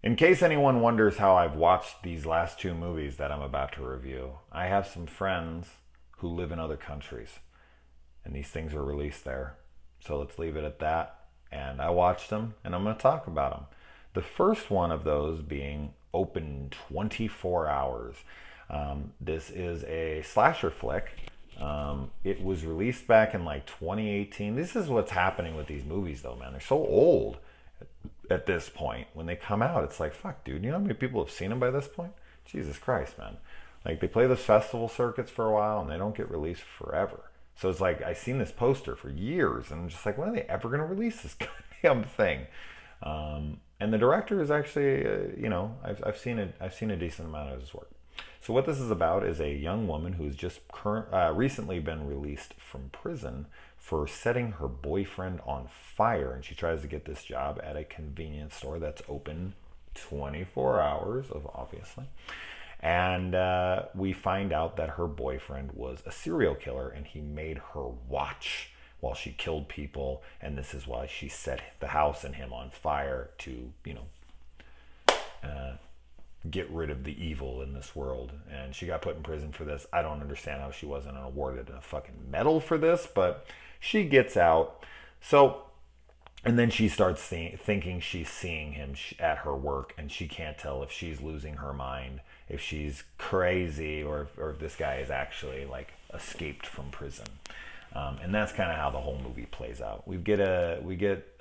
In case anyone wonders how I've watched these last two movies that I'm about to review, I have some friends who live in other countries, and these things are released there. So let's leave it at that. And I watched them, and I'm going to talk about them. The first one of those being Open 24 Hours. This is a slasher flick. It was released back in like 2018. This is what's happening with these movies, though, man. They're so old at this point. When they come out, it's like, fuck, dude. You know how many people have seen them by this point? Jesus Christ, man. Like, they play the festival circuits for a while, and they don't get released forever. So it's like, I've seen this poster for years, and I'm just like, when are they ever going to release this goddamn thing? And the director is actually, I've seen a decent amount of his work. So what this is about is a young woman who's just recently been released from prison for setting her boyfriend on fire, and she tries to get this job at a convenience store that's open 24 hours, obviously. And we find out that her boyfriend was a serial killer, and he made her watch while she killed people, and this is why she set the house and him on fire to, get rid of the evil in this world. And she got put in prison for this. I don't understand how she wasn't awarded a fucking medal for this, but she gets out. So, and then she starts thinking she's seeing him at her work, and she can't tell if she's losing her mind, if she's crazy, or if this guy is actually like escaped from prison. And that's kind of how the whole movie plays out. We get a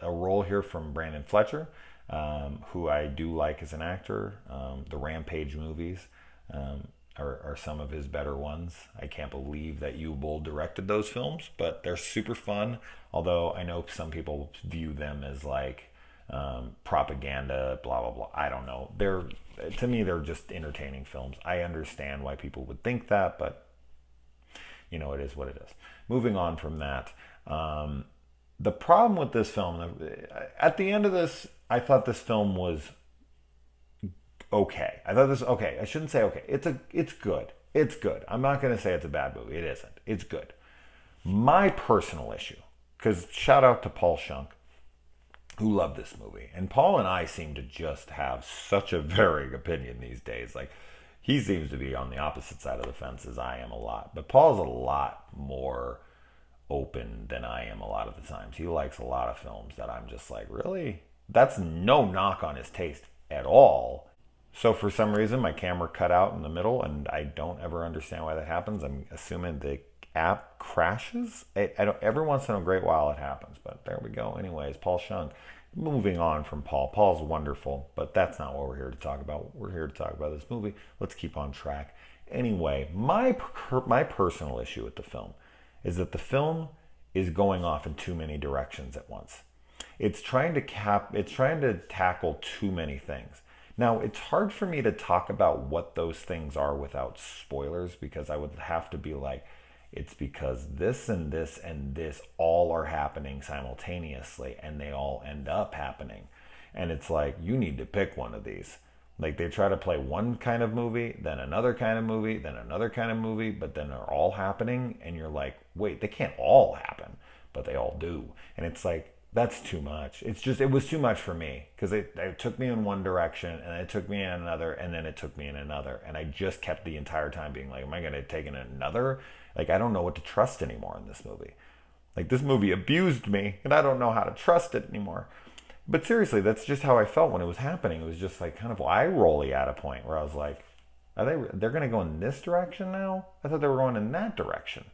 role here from Brandon Fletcher, who I do like as an actor. The Rampage movies are some of his better ones. I can't believe that Uwe Boll directed those films, but they're super fun. Although I know some people view them as like propaganda, blah blah blah. I don't know. To me, they're just entertaining films. I understand why people would think that, but it is what it is. Moving on from that, the problem with this film, at the end of this, I thought this film was okay. I shouldn't say okay. It's good. It's good. I'm not going to say it's a bad movie. It isn't. It's good. My personal issue, because shout out to Paul Shunk, who loved this movie. And Paul and I seem to just have such a varying opinion these days. Like, he seems to be on the opposite side of the fence as I am a lot. But Paul's a lot more open than I am a lot of the times. He likes a lot of films that I'm just like, really? That's no knock on his taste at all. So for some reason, my camera cut out in the middle, and I don't ever understand why that happens. I'm assuming the app crashes. I don't, every once in a great while it happens, but there we go. Anyways, Paul Shunk. Moving on from Paul. Paul's wonderful, but that's not what we're here to talk about. We're here to talk about this movie. Let's keep on track. Anyway, my personal issue with the film is that the film is going off in too many directions at once. It's trying to tackle too many things. Now, it's hard for me to talk about what those things are without spoilers, because I would have to be like, it's because this and this and this all are happening simultaneously, and they all end up happening. And it's like, you need to pick one of these. Like, they try to play one kind of movie, then another kind of movie, then another kind of movie, but then they're all happening, and you're like, wait, they can't all happen, but they all do. And it's like, that's too much. It was too much for me, because it took me in one direction, and it took me in another, and then it took me in another. And I just kept the entire time being like, am I going to take in another? Like, I don't know what to trust anymore in this movie. Like, this movie abused me, and I don't know how to trust it anymore. But seriously, that's just how I felt when it was happening. It was just like kind of eye-rolly at a point where I was like, they're going to go in this direction now? I thought they were going in that direction.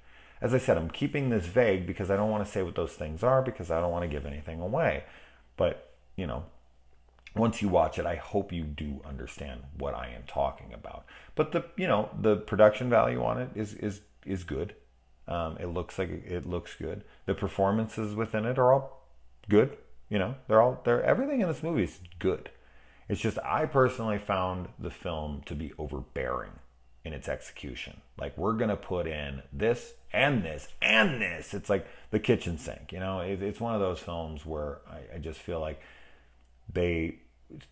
As I said, I'm keeping this vague because I don't want to say what those things are, because I don't want to give anything away. But, once you watch it, I hope you do understand what I am talking about. But the production value on it is good. It looks good. The performances within it are all good. Everything in this movie is good. It's just, I personally found the film to be overbearing in its execution. Like, we're going to put in this and this and this. It's like the kitchen sink, it's one of those films where I just feel like they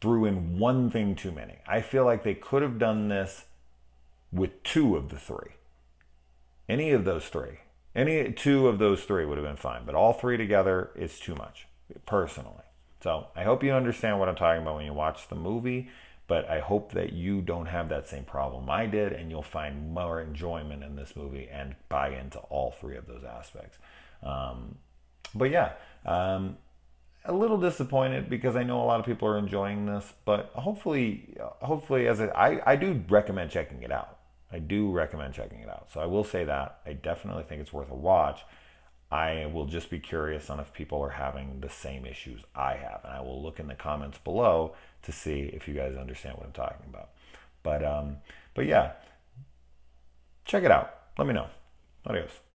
threw in one thing too many. I feel like they could have done this with two of the three. Any two of those three would have been fine, but all three together is too much, personally. So I hope you understand what I'm talking about when you watch the movie, but I hope that you don't have that same problem I did, and you'll find more enjoyment in this movie and buy into all three of those aspects. But yeah, a little disappointed because I know a lot of people are enjoying this, but hopefully, I do recommend checking it out. I do recommend checking it out. So I will say that I definitely think it's worth a watch. I will just be curious on if people are having the same issues I have, and I will look in the comments below to see if you guys understand what I'm talking about. But yeah, check it out. Let me know. Adios.